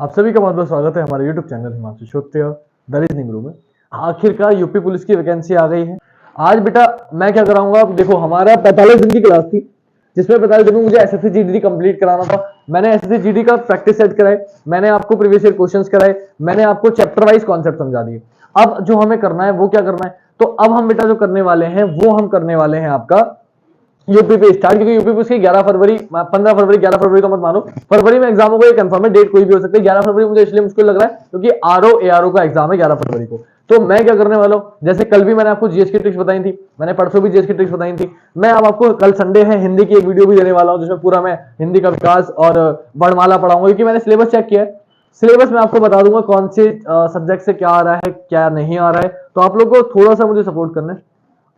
आप सभी का बहुत बहुत स्वागत है हमारे YouTube channel Himanshu Shrotriya the reasoning room में। आखिरकार यूपी पुलिस की वैकेंसी आ गई है। आज बेटा मैं क्या कराऊंगा, आप देखो हमारा 45 दिन की क्लास थी जिसमें 45 दिन में मुझे एसएससी जीडी कंप्लीट कराना था। मैंने एसएससी जीडी का प्रैक्टिस सेट कराए, मैंने आपको प्रीवियस ईयर क्वेश्चंस कराए, मैंने आपको चैप्टर वाइज कॉन्सेप्ट समझा दिए। अब जो हमें करना है वो क्या करना है, तो अब हम बेटा जो करने वाले हैं वो हम करने वाले हैं आपका यूपी पे स्टार्ट, क्योंकि यूपी पे उसकी 11 फरवरी 15 फरवरी 11 फरवरी तो मत मानो, फरवरी में एग्जाम होगा, ये कंफर्म है। डेट कोई भी हो सकती है। 11 फरवरी मुझे इसलिए मुश्किल लग रहा है क्योंकि आरओ एआरओ का एग्जाम है 11 फरवरी को। तो मैं क्या करने वाला हूं, जैसे कल भी मैंने आपको जीएस की ट्रिक्स बताई थी, मैंने परसों भी जीएस की ट्रिक्स बताई थी, मैं अब आपको कल संडे है हिंदी की एक वीडियो भी देने वाला हूं जिसमें पूरा मैं हिंदी का विकास और वर्णमाला पढ़ाऊंगा, क्योंकि मैंने सिलेबस चेक किया है। सिलेबस में आपको बता दूंगा कौन से सब्जेक्ट से क्या आ रहा है क्या नहीं आ रहा है। तो आप लोग को थोड़ा सा मुझे सपोर्ट करना है।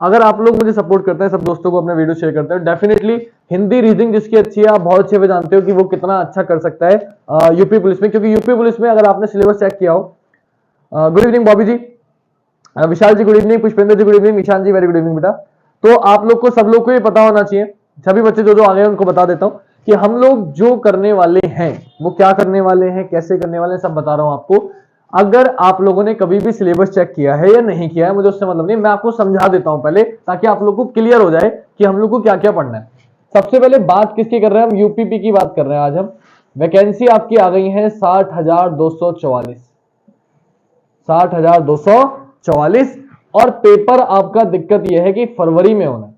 अगर आप लोग मुझे सपोर्ट करते हैं, सब दोस्तों को अपने वीडियो शेयर करते हैं, डेफिनेटली हिंदी रीडिंग जिसकी अच्छी है, आप बहुत अच्छे से जानते हो कि वो कितना अच्छा कर सकता है यूपी पुलिस में। क्योंकि यूपी पुलिस में अगर आपने सिलेबस चेक किया हो, गुड इवनिंग बॉबी जी, विशाल जी गुड इवनिंग, पुष्पेंद्र जी गुड इवनिंग, निशान जी वेरी गुड इवनिंग बेटा। तो आप लोग को, सब लोग को ये पता होना चाहिए, सभी बच्चे जो जो आ गए उनको बता देता हूं कि हम लोग जो करने वाले हैं वो क्या करने वाले हैं, कैसे करने वाले हैं, सब बता रहा हूं आपको। अगर आप लोगों ने कभी भी सिलेबस चेक किया है या नहीं किया है मुझे उससे मतलब नहीं, मैं आपको समझा देता हूं पहले, ताकि आप लोग को क्लियर हो जाए कि हम लोग को क्या क्या पढ़ना है। सबसे पहले बात किसकी कर रहे हैं हम, यूपीपी की बात कर रहे हैं आज हम। वैकेंसी आपकी आ गई है 60,244, 60,244। और पेपर आपका दिक्कत यह है कि फरवरी में होना है।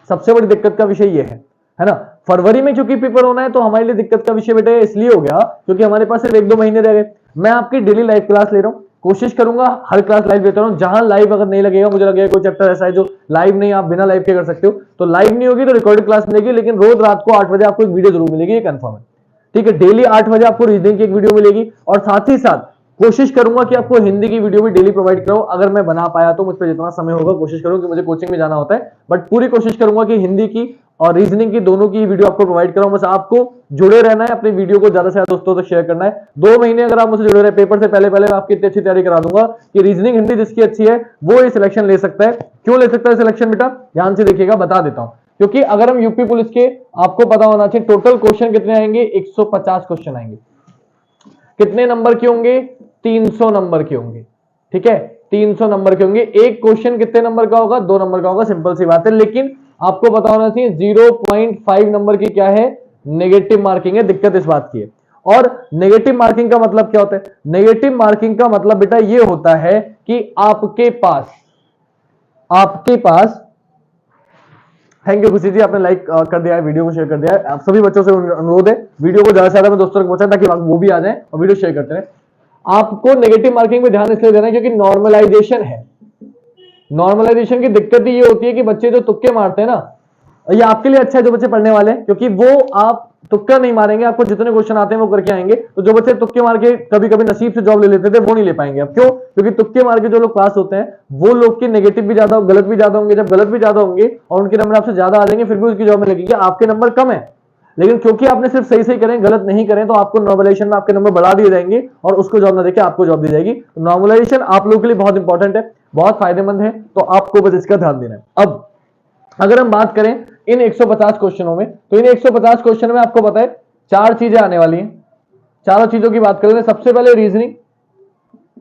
सबसे बड़ी दिक्कत का विषय यह है ना, फरवरी में क्योंकि पेपर होना है तो हमारे लिए दिक्कत का विषय बेटा इसलिए हो गया क्योंकि हमारे पास सिर्फ 1-2 महीने रह गए। मैं आपकी डेली लाइव क्लास ले रहा हूं, कोशिश करूंगा हर क्लास लाइव लेता रहूं। जहां लाइव अगर नहीं लगेगा, मुझे लगेगा कोई चैप्टर ऐसा है जो लाइव नहीं, आप बिना लाइव के कर सकते हो, तो लाइव नहीं होगी तो रिकॉर्डेड क्लास मिलेगी, लेकिन रोज रात को 8 बजे आपको एक वीडियो जरूर मिलेगी, ये कंफर्म है। ठीक है, डेली 8 बजे आपको रीजनिंग की एक वीडियो मिलेगी, और साथ ही साथ कोशिश करूंगा कि आपको हिंदी की वीडियो भी डेली प्रोवाइड कराऊं। अगर मैं बना पाया तो, मुझ पर जितना समय होगा कोशिश करूंगा कि मुझे कोचिंग में जाना होता है, बट पूरी कोशिश करूंगा कि हिंदी की और रीजनिंग की दोनों की वीडियो आपको प्रोवाइड कराऊं। बस आपको जुड़े रहना है, अपनी वीडियो को ज्यादा से ज्यादा दोस्तों तक शेयर करना है। 2 महीने अगर आप मुझे जुड़े रहे, पेपर से पहले पहले मैं आपकी इतनी अच्छी तैयारी करा दूंगा कि रीजनिंग हिंदी जिसकी अच्छी है वो ये सिलेक्शन ले सकता है। क्यों ले सकता है सिलेक्शन बेटा, ध्यान से देखिएगा, बता देता हूं। क्योंकि अगर हम यूपी पुलिस के, आपको पता होना चाहिए टोटल क्वेश्चन कितने आएंगे, 150 क्वेश्चन आएंगे। कितने नंबर के होंगे, 300 नंबर के होंगे। ठीक है, 300 नंबर के होंगे। एक क्वेश्चन कितने नंबर का होगा, 2 नंबर का होगा, सिंपल सी बात है। लेकिन आपको पता होना चाहिए 0.5 नंबर की क्या है, नेगेटिव मार्किंग है। दिक्कत इस बात की है। और नेगेटिव मार्किंग का मतलब क्या होता है, नेगेटिव मार्किंग का मतलब बेटा ये होता है कि आपके पास थैंक यू खुशी जी, आपने लाइक कर दिया है, वीडियो को शेयर कर दिया है। आप सभी बच्चों से अनुरोध है वीडियो को ज्यादा से ज्यादा में दोस्तों तक पहुंचाएं ताकि वो भी आ जाएं और वीडियो शेयर करते रहे। आपको नेगेटिव मार्किंग पे ध्यान इसलिए देना है क्योंकि नॉर्मलाइजेशन है। नॉर्मलाइजेशन की दिक्कत ये होती है कि बच्चे जो तुक्के मारते हैं ना, ये आपके लिए अच्छा है जो बच्चे पढ़ने वाले हैं, क्योंकि वो आप तुक्का नहीं मारेंगे, आपको जितने क्वेश्चन आते हैं वो करके आएंगे। तो जो बच्चे तुक्के मार के कभी कभी नसीब से जॉब ले लेते थे वो नहीं ले पाएंगे। अब क्यों, क्योंकि तुक्के मार के जो लोग पास होते हैं वो लोग के नेगेटिव भी ज्यादा, गलत भी ज्यादा होंगे। जब गलत भी ज्यादा होंगे और उनके नंबर आपसे ज्यादा आ जाएंगे, फिर भी उसकी जॉब में लगेगी। आपके नंबर कम है, लेकिन क्योंकि आपने सिर्फ सही सही करें, गलत नहीं करें, तो आपको नॉर्मलाइजेशन में आपके नंबर बढ़ा दिए जाएंगे और उसको जॉब ना देके आपको जॉब दी जाएगी। तो नॉर्मलाइजेशन आप लोगों के लिए बहुत इंपॉर्टेंट है, बहुत फायदेमंद है, तो आपको बस इसका ध्यान देना है। अब अगर हम बात करें इन 150 क्वेश्चनों में, तो इन 150 क्वेश्चन में आपको पता है 4 चीजें आने वाली हैं। चारों चीजों की बात करें, सबसे पहले रीजनिंग।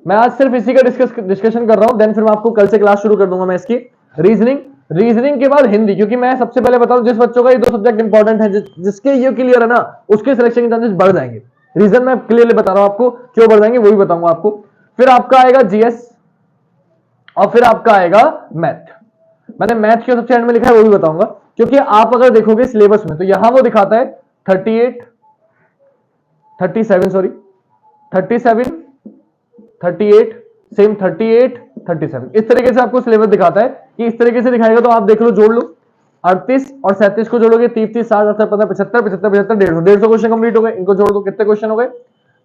मैं आज सिर्फ इसी का डिस्कशन कर रहा हूं, देन फिर मैं आपको कल से क्लास शुरू कर दूंगा मैं इसकी। रीजनिंग के बाद हिंदी, क्योंकि मैं सबसे पहले बता दूं जिस बच्चों का ये 2 सब्जेक्ट इंपॉर्टेंट है, जिसके ये क्लियर है ना, उसके सिलेक्शन के चांसेस बढ़ जाएंगे। रीजन मैं क्लियरली बता रहा हूं आपको, क्यों बढ़ जाएंगे वो भी बताऊंगा आपको। फिर आपका आएगा जीएस और फिर आपका आएगा मैथ। मैंने मैथ क्यों सबसे एंड में लिखा है वो भी बताऊंगा, क्योंकि आप अगर देखोगे सिलेबस में तो यहां वो दिखाता है 37 सेम 38 37, इस तरीके से आपको सिलेबस दिखाता है कि इस तरीके से दिखाएगा। तो आप देख लो, जोड़ लो 38 और 37 को जोड़ोगे 30 60 70 15 75 75 75 150 क्वेश्चन कंप्लीट हो गए। इनको जोड़ दो, कितने क्वेश्चन हो गए,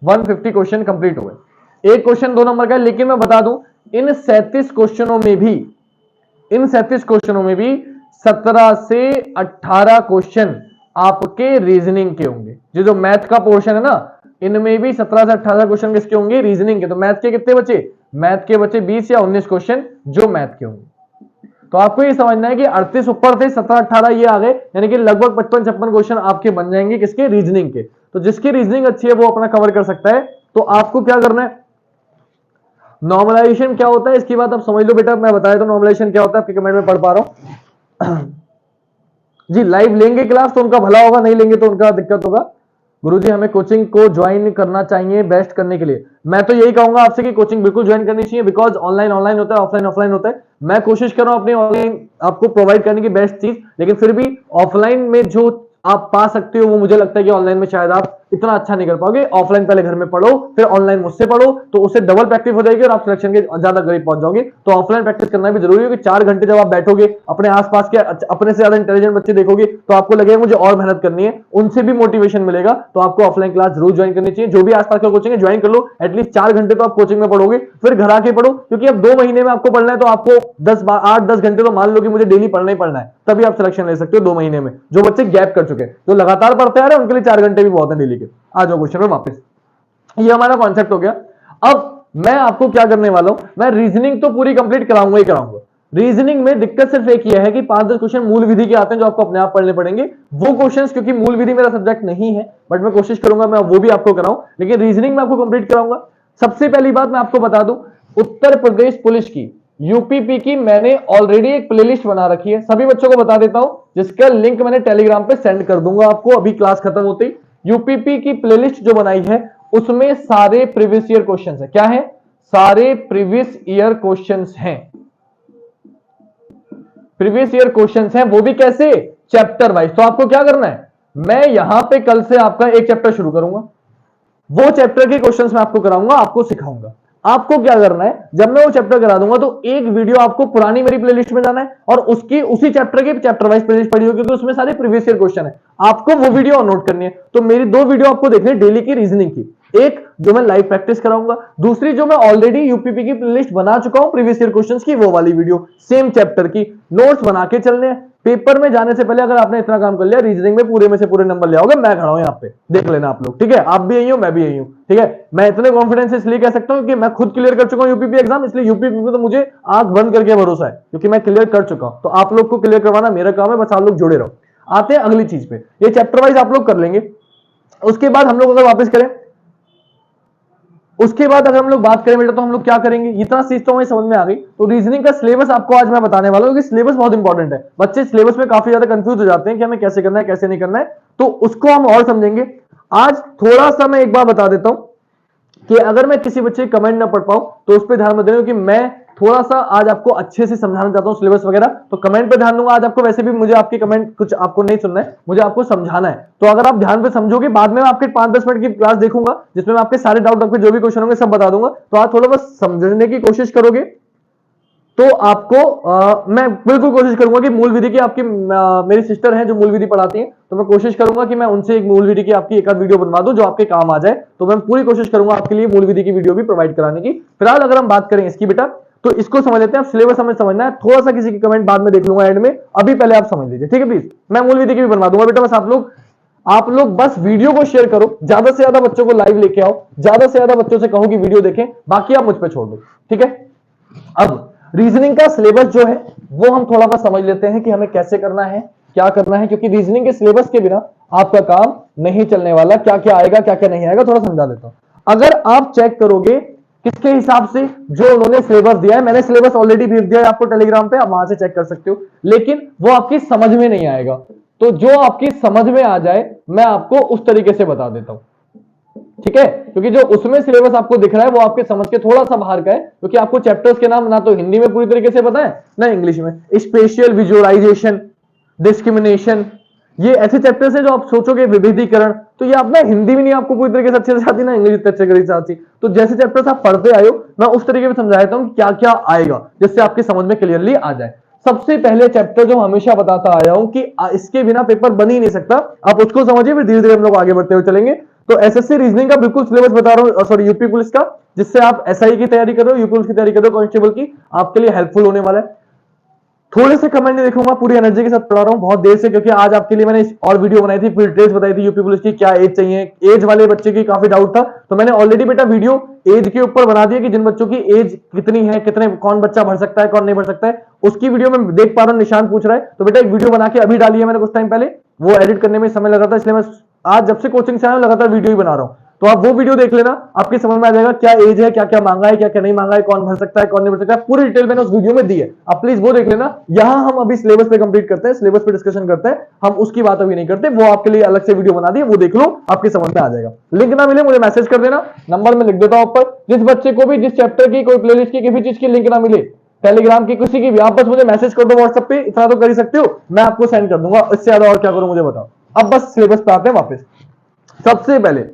150 क्वेश्चन कंप्लीट हो गए। एक क्वेश्चन 2 नंबर का है, लेकिन मैं बता दूं इन 37 क्वेश्चनों में भी 17 से 18 क्वेश्चन आपके रीजनिंग के होंगे। जो मैथ का पोर्शन है ना, इनमें भी 17 से 18 क्वेश्चन किसके होंगे, रीजनिंग के। तो मैथ के कितने बचे, मैथ के बचे 20 या 19 क्वेश्चन जो मैथ के होंगे। तो आपको ये समझना है कि 38 ऊपर थे, 17 18 ये आ गए, यानी कि लगभग 55 56 क्वेश्चन आपके बन जाएंगे किसके, रीजनिंग के। तो जिसकी रीजनिंग अच्छी है वो अपना कवर कर सकता है। तो आपको क्या करना है, नॉर्मलाइजेशन क्या होता है इसकी बात आप समझ लो बेटा, मैं बताया तो नॉर्मलाइजेशन क्या होता है, आपके कमेंट में पढ़ पा रहा हूं। जी लाइव लेंगे क्लास तो उनका भला होगा, नहीं लेंगे तो उनका दिक्कत होगा। गुरुजी हमें कोचिंग को ज्वाइन करना चाहिए बेस्ट करने के लिए। मैं तो यही कहूंगा आपसे कि कोचिंग बिल्कुल ज्वाइन करनी चाहिए, बिकॉज ऑनलाइन ऑनलाइन होता है, ऑफलाइन ऑफलाइन होता है। मैं कोशिश कर रहा हूं अपने ऑनलाइन आपको प्रोवाइड करने की बेस्ट चीज, लेकिन फिर भी ऑफलाइन में जो आप पा सकते हो वो मुझे लगता है कि ऑनलाइन में शायद आप इतना अच्छा नहीं कर पाओगे। ऑफलाइन पहले घर में पढ़ो, फिर ऑनलाइन मुझसे पढ़ो, तो उससे डबल प्रैक्टिस हो जाएगी और आप सिलेक्शन के ज्यादा करीब पहुंच जाओगे। तो ऑफलाइन प्रैक्टिस करना भी जरूरी है, कि 4 घंटे जब आप बैठोगे अपने आसपास के अपने से ज्यादा इंटेलिजेंट बच्चे देखोगे तो आपको लगेगा मुझे और मेहनत करनी है, उनसे भी मोटिवेशन मिलेगा। तो आपको ऑफलाइन क्लास जरूर ज्वाइन करनी चाहिए। जो भी आसपास का कोचिंग है ज्वाइन कर लो, एटलीस्ट 4 घंटे तो आप कोचिंग में पढ़ोगे, फिर घर आके पढ़ो, क्योंकि अब 2 महीने में आपको पढ़ना है तो आपको 8-10 घंटे तो मान लो कि मुझे डेली पढ़ना ही पढ़ना है, तभी आप सिलेक्शन ले सकते हो 2 महीने में। जो बच्चे गैप कर चुके हैं, जो लगातार पढ़ते आ रहे हैं उनके लिए 4 घंटे भी बहुत है डेली के। आ जाओ क्वेश्चन में वापस, ये हमारा कॉन्सेप्ट हो गया। अब मैं आपको क्या करने वाला हूं, मैं रीजनिंग तो पूरी कंप्लीट कराऊंगा ही कराऊंगा। रीजनिंग में दिक्कत सिर्फ एक ये है कि 5-10 क्वेश्चन मूल विधि के आते हैं जो आपको अपने आप पढ़ने पड़ेंगे। वो क्वेश्चंस क्योंकि मूल विधि मेरा सब्जेक्ट नहीं है, बट मैं कोशिश करूंगा मैं वो भी आपको कराऊं, लेकिन रीजनिंग में आपको कंप्लीट कराऊंगा। सबसे पहली बात मैं आपको बता दूं, उत्तर प्रदेश पुलिस की यूपीपी की मैंने ऑलरेडी एक प्लेलिस्ट बना रखी है, सभी बच्चों को बता देता हूं, जिसका लिंक मैंने टेलीग्राम पे सेंड कर दूंगा आपको अभी क्लास खत्म होते ही। यूपीपी की प्लेलिस्ट जो बनाई है उसमें सारे प्रीवियस ईयर क्वेश्चंस है। क्या है? सारे प्रीवियस ईयर क्वेश्चंस हैं। प्रीवियस ईयर क्वेश्चंस हैं, वो भी कैसे? Chapter wise. तो आपको क्या करना है, मैं यहां पे कल से आपका एक चैप्टर शुरू करूंगा, वो चैप्टर के क्वेश्चंस मैं आपको कराऊंगा, आपको सिखाऊंगा। आपको क्या करना है, जब मैं वो चैप्टर करा दूंगा तो एक वीडियो आपको पुरानी मेरी प्लेलिस्ट में जाना है और उसकी उसी चैप्टर की चैप्टर वाइज प्लेलिस्ट पड़ी होगी, क्योंकि उसमें सारे प्रीवियस ईयर क्वेश्चन है। आपको वो वीडियो नोट करनी है। तो मेरी 2 वीडियो आपको देखनी है डेली की रीजनिंग की, एक जो मैं लाइव प्रैक्टिस कराऊंगा, दूसरी जो मैं ऑलरेडी यूपीपी की प्लेलिस्ट बना चुका हूं प्रीवियस ईयर क्वेश्चंस की, वो वाली वीडियो सेम चैप्टर की। नोट्स बना के चलने हैं। पेपर में जाने से पहले अगर आपने इतना काम कर लिया, रीजनिंग में पूरे में से पूरे नंबर ले आओगे। मैं खड़ा हूं यहां पे, देख लेना आप लोग, ठीक है? आप भी यही हो, मैं भी यही हूं, ठीक है? मैं इतने कॉन्फिडेंस इसलिए कह सकता हूं कि मैं खुद क्लियर कर चुका हूं यूपीपी एग्जाम, इसलिए यूपीपी में तो मुझे आंख बंद करके भरोसा है, क्योंकि मैं क्लियर कर चुका हूं। तो आप लोग को क्लियर करवाना मेरा काम है, बस आप लोग जुड़े रहो। आते हैं अगली चीज पे, ये चैप्टर वाइज आप लोग कर लेंगे। उसके बाद हम लोग अगर वापस करें, उसके बाद अगर हम लोग बात करें बेटा, तो हम लोग क्या करेंगे, इतना चीज तो हमें समझ में आ गई। तो रीजनिंग का सिलेबस आपको आज मैं बताने वाला हूं, क्योंकि सिलेबस बहुत इंपॉर्टेंट है। बच्चे सिलेबस में काफी ज्यादा कंफ्यूज हो जाते हैं कि हमें कैसे करना है कैसे नहीं करना है, तो उसको हम और समझेंगे आज। थोड़ा सा मैं एक बार बता देता हूं कि अगर मैं किसी बच्चे की कमेंट ना पढ़ पाऊं तो उस पर ध्यान मत देना, कि मैं थोड़ा सा आज आपको अच्छे से समझाना चाहता हूं सिलेबस वगैरह, तो कमेंट पे ध्यान दूंगा आज आपको। वैसे भी मुझे आपकी कमेंट कुछ आपको नहीं सुनना है, मुझे आपको समझाना है। तो अगर आप ध्यान पे समझोगे, बाद में मैं आपके 5-10 मिनट की क्लास देखूंगा, जिसमें मैं आपके सारे डाउट, आपके जो भी क्वेश्चन होंगे सब बता दूंगा। तो आप थोड़ा बस समझने की कोशिश करोगे तो आपको मैं बिल्कुल कोशिश करूंगा कि मूल विधि की आपकी मेरी सिस्टर हैं जो मूल विधि पढ़ाती हैं, तो मैं कोशिश करूंगा कि मैं उनसे एक मूल विधि की आपकी एक आध वीडियो बनवा दूं जो आपके काम आ जाए। तो मैं पूरी कोशिश करूंगा आपके लिए मूल विधि की वीडियो भी प्रोवाइड कराने की। फिलहाल अगर हम बात करें इसकी बेटा, तो इसको समझ लेते हैं। सिलेबस हमें समझना है, थोड़ा सा किसी की कमेंट बाद में देख लूंगा एंड में, अभी पहले आप समझ लीजिए, ठीक है? प्लीज, मैं मूल विधि की भी बनवा दूंगा बेटा, बस आप लोग बस वीडियो को शेयर करो, ज्यादा से ज्यादा बच्चों को लाइव लेके आओ, ज्यादा से ज्यादा बच्चों से कहो कि वीडियो देखें, बाकी आप मुझ पर छोड़ दो, ठीक है? अब रीजनिंग का सिलेबस जो है वो हम थोड़ा सा समझ लेते हैं कि हमें कैसे करना है, क्या करना है, क्योंकि रीजनिंग के सिलेबस के बिना आपका काम नहीं चलने वाला। क्या क्या आएगा क्या क्या नहीं आएगा थोड़ा समझा देता हूं। अगर आप चेक करोगे किसके हिसाब से, जो उन्होंने सिलेबस दिया है, मैंने सिलेबस ऑलरेडी भेज दिया है आपको टेलीग्राम पे, आप वहां से चेक कर सकते हो, लेकिन वो आपकी समझ में नहीं आएगा। तो जो आपकी समझ में आ जाए मैं आपको उस तरीके से बता देता हूं, ठीक है? क्योंकि जो उसमें सिलेबस आपको दिख रहा है वो आपके समझ के थोड़ा सा बाहर का है, क्योंकि आपको चैप्टर्स के नाम ना तो हिंदी में पूरी तरीके से पता है ना इंग्लिश में। स्पेशियल विजुअलाइजेशन, डिस्क्रिमिनेशन, ये ऐसे चैप्टर्स हैं जो आप सोचोगे विभेदीकरण, तो ये आप ना हिंदी में नहीं आपको पूरी तरीके से अच्छे से आती, ना इंग्लिश अच्छे तरीके से आती। तो जैसे चैप्टर्स आप पढ़ते आए हो मैं उस तरीके से समझा देता हूं क्या क्या आएगा, जिससे आपकी समझ में क्लियरली आ जाए। सबसे पहले चैप्टर जो हमेशा बताता आया हूं कि इसके बिना पेपर बन ही नहीं सकता, आप उसको समझिए, फिर धीरे धीरे हम लोग आगे बढ़ते हुए चलेंगे। तो एसएससी रीजनिंग का बिल्कुल सिलेबस बता रहा हूं, सॉरी यूपी पुलिस का, जिससे आप एसआई की तैयारी कर रहे हो, यूपी पुलिस की तैयारी कर रहे हो, कांस्टेबल की, आपके लिए हेल्पफुल होने वाला है। थोड़े से कमेंट नहीं देखूंगा, पूरी एनर्जी के साथ पढ़ा रहा हूं बहुत देर से, क्योंकि आज आपके लिए मैंने और वीडियो बनाई थी, पूरी डिटेल्स बताई थी यूपी पुलिस की, क्या एज चाहिए, एज वाले बच्चे की काफी डाउट था, तो मैंने ऑलरेडी बेटा वीडियो एज के ऊपर बना दिया कि जिन बच्चों की एज कितनी है, कितने कौन बच्चा भर सकता है कौन नहीं भर सकता है, उसकी वीडियो में देख पा रहा हूं निशान पूछ रहा है, तो बेटा एक वीडियो बना के अभी डाली है मैंने कुछ टाइम पहले, वो एडिट करने में समय लगा था इसलिए मैं आज जब से कोचिंग से आया हूं लगातार वीडियो ही बना रहा हूं, तो आप वो वीडियो देख लेना, आपकी समझ में आ जाएगा क्या एज है, क्या क्या मांगा है, क्या क्या नहीं मांगा है, कौन भर सकता है, कौन नहीं भर सकता है, पूरी डिटेल मैंने उस वीडियो में दी है। आप प्लीज वो देख लेना। यहां हम अभी सिलेबस पे कंप्लीट करते हैं, सिलेबस पे डिस्कशन करते हैं, हम उसकी बात अभी नहीं करते, वो आपके लिए अलग से वीडियो बना दी है, वो देख लो, आपकी समझ में आ जाएगा। लिंक ना मिले मुझे मैसेज कर देना, नंबर में लिख देता हूं ऊपर। जिस बच्चे को भी जिस चैप्टर की कोई प्लेलिस्ट की किसी चीज की लिंक ना मिले, टेलीग्राम की किसी की भी, आप बस मुझे मैसेज कर दो व्हाट्सएप पे, इतना तो कर ही सकते हो, मैं आपको सेंड कर दूंगा, इससे ज्यादा और क्या करूं मुझे बताओ। अब बस सिलेबस पे आते हैं वापस। सबसे पहले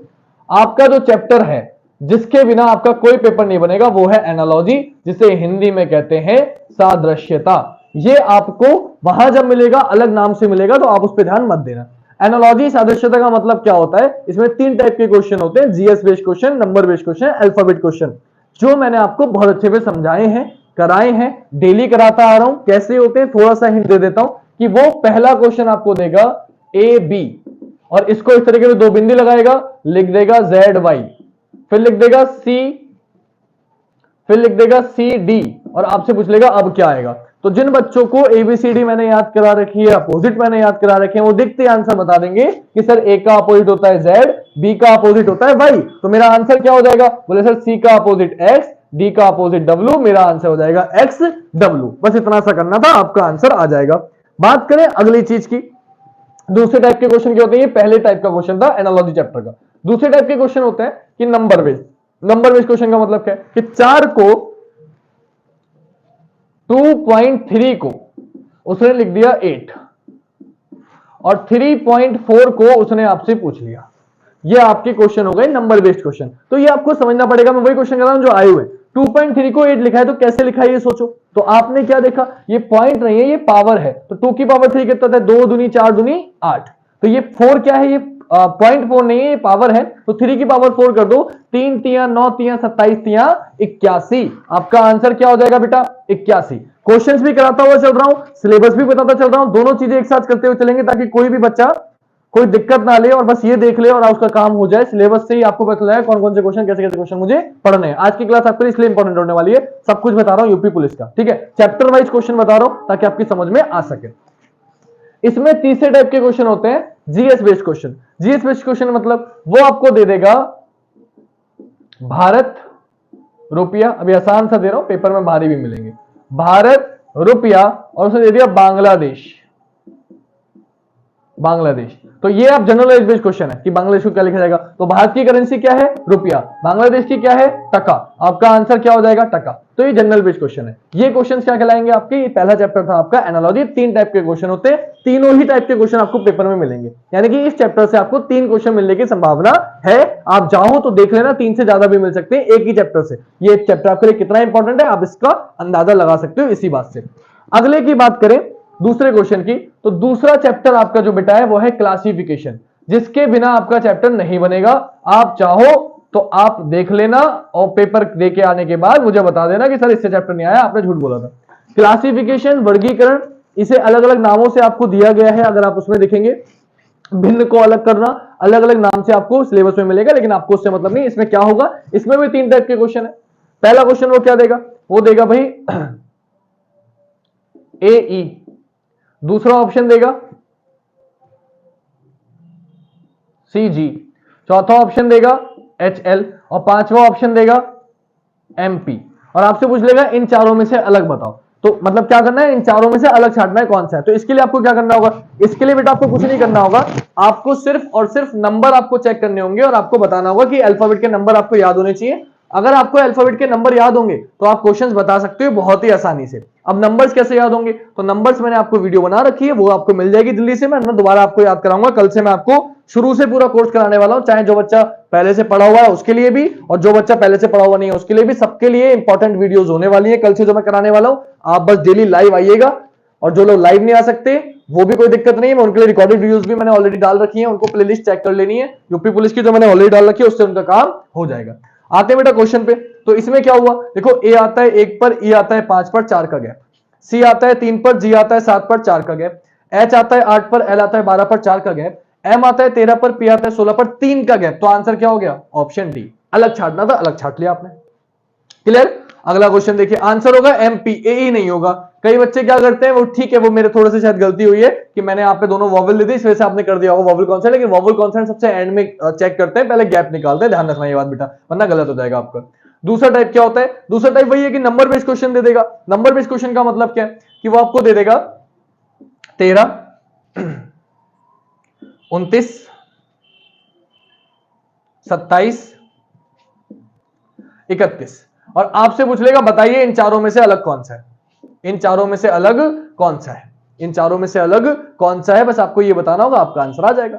आपका जो चैप्टर है जिसके बिना आपका कोई पेपर नहीं बनेगा वो है एनालॉजी, जिसे हिंदी में कहते हैं सादृश्यता। ये आपको वहां जब मिलेगा अलग नाम से मिलेगा, तो आप उस पर ध्यान मत देना। एनालॉजी सादृश्यता का मतलब क्या होता है, इसमें 3 टाइप के क्वेश्चन होते हैं, GS based question, number based question, alphabet question, जो मैंने आपको बहुत अच्छे से समझाए हैं, कराए हैं, डेली कराता आ रहा हूं। कैसे होते हैं थोड़ा सा हिंट दे देता हूं कि वो पहला क्वेश्चन आपको देगा ए बी, और इसको इस तरीके से 2 बिंदी लगाएगा, लिख देगा जेड वाई, फिर लिख देगा सी, फिर लिख देगा सी डी, और आपसे पूछ लेगा अब क्या आएगा। तो जिन बच्चों को एबीसीडी मैंने याद करा रखी है, अपोजिट मैंने याद करा रखे हैं, वो देखते आंसर बता देंगे कि सर ए का अपोजिट होता है जेड, बी का अपोजिट होता है वाई, तो मेरा आंसर क्या हो जाएगा, बोले सर सी का अपोजिट एक्स, डी का अपोजिट डब्ल्यू, मेरा आंसर हो जाएगा एक्स डब्ल्यू। बस इतना सा करना था, आपका आंसर आ जाएगा। बात करें अगली चीज की, दूसरे टाइप के क्वेश्चन क्या होते हैं, पहले टाइप का क्वेश्चन था एनालॉजी चैप्टर का। दूसरे टाइप के क्वेश्चन होते हैं कि number based. Number based question का मतलब क्या है कि 4 को 2.3 को उसने लिख दिया 8, और 3.4 को उसने आपसे पूछ लिया। ये आपके क्वेश्चन हो गए नंबर बेस्ड क्वेश्चन। तो ये आपको समझना पड़ेगा, मैं वही क्वेश्चन कर रहा हूं जो आए हुए। 2.3 को 8 लिखा है तो कैसे लिखा है ये सोचो। तो आपने क्या देखा, ये पॉइंट नहीं है, ये पावर है। तो 2 की पावर 3 कितना था, 2 दूनी 4 दूनी 8। तो ये 4 क्या है, ये 0.4 नहीं है, ये पावर है। तो 3 की पावर 4 कर दो, 3 तिया 9 तिया 27 तिया 81। आपका आंसर क्या हो जाएगा बेटा, 81। क्वेश्चंस भी कराता हुआ चल रहा हूं, सिलेबस भी बताता चल रहा हूं, दोनों चीजें एक साथ करते हुए चलेंगे ताकि कोई भी बच्चा कोई दिक्कत ना ले और बस ये देख ले और उसका काम हो जाए। सिलेबस से ही आपको पता चला है कौन कौन से क्वेश्चन, कैसे कैसे क्वेश्चन मुझे पढ़ने हैं। आज की क्लास आपके लिए इसलिए इंपॉर्टेंट होने वाली है, सब कुछ बता रहा हूं यूपी पुलिस का, ठीक है। चैप्टर वाइज क्वेश्चन बता रहा हूं ताकि आपकी समझ में आ सके। इसमें तीसरे टाइप के क्वेश्चन होते हैं GS based question. GS based question मतलब वो आपको दे देगा भारत रुपया, अभी आसान सा दे रहा हूं, पेपर में भारी भी मिलेंगे, भारत रुपया, और उसने दे दिया बांग्लादेश। बांग्लादेश, तो ये आप जनरल बेस्ड क्वेश्चन है कि बांग्लादेश को क्या लिखा जाएगा। तो भारत की करेंसी क्या है, रुपया, बांग्लादेश की क्या है, टका, आपका आंसर क्या हो जाएगा, टका। तो ये जनरल बेस्ड क्वेश्चन है। ये क्वेश्चन क्या कहलाएंगे आपके, ये पहला चैप्टर था आपका एनालॉजी। 3 टाइप के क्वेश्चन होते हैं, तीनों ही टाइप के क्वेश्चन आपको पेपर में मिलेंगे, यानी कि इस चैप्टर से आपको 3 क्वेश्चन मिलने की संभावना है। आप चाहो तो देख लेना, 3 से ज्यादा भी मिल सकते हैं एक ही चैप्टर से। ये चैप्टर आपके लिए कितना इंपॉर्टेंट है आप इसका अंदाजा लगा सकते हो इसी बात से। अगले की बात करें दूसरे क्वेश्चन की, तो दूसरा चैप्टर आपका जो बेटा है वो है क्लासिफिकेशन, जिसके बिना आपका चैप्टर नहीं बनेगा। आप चाहो तो आप देख लेना और पेपर देके आने के बाद मुझे बता देना कि सर इससे चैप्टर नहीं आया, आपने झूठ बोला था। क्लासिफिकेशन, वर्गीकरण, इसे अलग अलग नामों से आपको दिया गया है। अगर आप उसमें देखेंगे भिन्न को अलग करना, अलग अलग नाम से आपको सिलेबस में मिलेगा, लेकिन आपको उससे मतलब नहीं। इसमें क्या होगा, इसमें भी 3 टाइप के क्वेश्चन है। पहला क्वेश्चन वो क्या देगा, वो देगा भाई ए, दूसरा ऑप्शन देगा सी जी, चौथा ऑप्शन देगा एच एल, और पांचवा ऑप्शन देगा एमपी। और आपसे पूछ लेगा इन चारों में से अलग बताओ। तो मतलब क्या करना है, इन चारों में से अलग छांटना है कौन सा है। तो इसके लिए आपको क्या करना होगा, इसके लिए बेटा आपको कुछ नहीं करना होगा, आपको सिर्फ और सिर्फ नंबर आपको चेक करने होंगे और आपको बताना होगा कि अल्फाबेट के नंबर आपको याद होने चाहिए। अगर आपको अल्फाबेट के नंबर याद होंगे तो आप क्वेश्चंस बता सकते हो बहुत ही आसानी से। अब नंबर्स कैसे याद होंगे, तो नंबर्स मैंने आपको वीडियो बना रखी है, वो आपको मिल जाएगी दिल्ली से। मैं दोबारा आपको याद कराऊंगा, कल से मैं आपको शुरू से पूरा कोर्स कराने वाला हूं, चाहे जो बच्चा पहले से पढ़ा हुआ है उसके लिए भी और जो बच्चा पहले से पढ़ा हुआ नहीं है उसके लिए भी, सबके लिए इंपॉर्टेंट वीडियोस होने वाली है कल से जो मैं कराने वाला हूं। आप बस डेली लाइव आइएगा, और जो लोग लाइव नहीं आ सकते वो भी कोई दिक्कत नहीं है, मैं उनके लिए रिकॉर्डेड वीडियोस भी मैंने ऑलरेडी डाल रखी है, उनको प्लेलिस्ट चेक कर लेनी है यूपी पुलिस की जो मैंने ऑलरेडी डाल रखी है, उससे उनका काम हो जाएगा। आते हैं बेटा क्वेश्चन पे। तो इसमें क्या हुआ, देखो ए आता है 1 पर, ई आता है 5 पर 4 का गैप, सी आता है 3 पर, जी आता है 7 पर 4 का गैप, एच आता है 8 पर, एल आता है 12 पर 4 का गैप, एम आता है 13 पर, पी आता है 16 पर 3 का गैप। तो आंसर क्या हो गया, ऑप्शन डी। अलग छाटना था, अलग छाट लिया आपने। क्लियर। अगला क्वेश्चन देखिए, आंसर होगा एमपी, ए नहीं होगा। कई बच्चे क्या करते हैं, वो ठीक है, वो मेरे थोड़े से शायद गलती हुई है कि मैंने यहाँ पे दोनों वॉवल दे दी, इस वजह से आपने कर दिया होगा वॉवल कॉन्सेंट, लेकिन वॉवल कॉन्सेंट सबसे एंड में चेक करते हैं, पहले गैप निकालते हैं, ध्यान रखना ये बात बेटा, वरना गलत हो जाएगा आपका। दूसरा टाइप क्या होता है, दूसरा टाइप वही है कि नंबर बेस्ड क्वेश्चन दे देगा। नंबर बेस्ड क्वेश्चन का मतलब क्या है कि वो आपको दे देगा 13, 29, 27, 31 और आपसे पूछ लेगा बताइए इन चारों में से अलग कौन सा है, इन चारों में से अलग कौन सा है, इन चारों में से अलग कौन सा है, बस आपको ये बताना होगा, आपका आंसर आ जाएगा।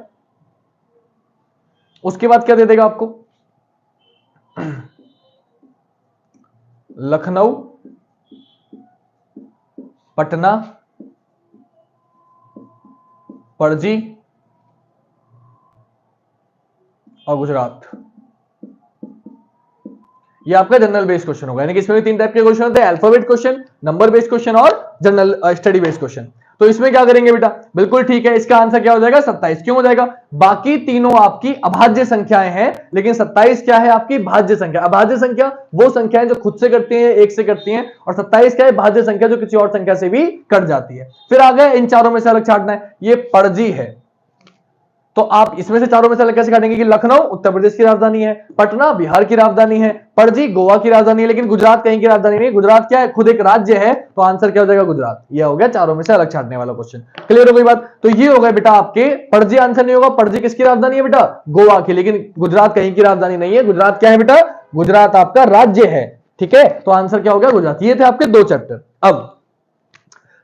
उसके बाद क्या दे देगा आपको, लखनऊ, पटना, पणजी और गुजरात। ये आपका जनरल बेस्ड क्वेश्चन होगा, यानी कि इसमें भी 3 टाइप के क्वेश्चन होते हैं, alphabet question, number based question और जनरल स्टडी बेस्ड क्वेश्चन। तो इसमें क्या करेंगे बेटा, बिल्कुल ठीक है, इसका आंसर क्या हो जाएगा 27। क्यों हो जाएगा, बाकी तीनों आपकी अभाज्य संख्याएं हैं, लेकिन 27 क्या है आपकी भाज्य संख्या। अभाज्य संख्या वो संख्याएं जो खुद से करती हैं, एक से करती हैं, और 27 क्या है भाज्य संख्या जो किसी और संख्या से भी कट जाती है। फिर आ गए इन चारों में से अलग छांटना है, ये पणजी है, तो आप इसमें से चारों में से अलग कैसे काटेंगे कि लखनऊ उत्तर प्रदेश की राजधानी है, पटना बिहार की राजधानी है, पणजी गोवा की राजधानी है, लेकिन गुजरात कहीं की राजधानी नहीं, गुजरात क्या है खुद एक राज्य है, तो आंसर क्या हो जाएगा गुजरात। यह हो गया चारों में से अलग छाटने वाला क्वेश्चन। क्लियर हो गई बात, तो ये हो गया बेटा आपके, पणजी आंसर नहीं होगा, पणजी किसकी राजधानी है बेटा, गोवा की, लेकिन गुजरात कहीं की राजधानी नहीं है, गुजरात क्या है बेटा, गुजरात आपका राज्य है, ठीक है, तो आंसर क्या हो गया गुजरात। ये थे आपके 2 चैप्टर। अब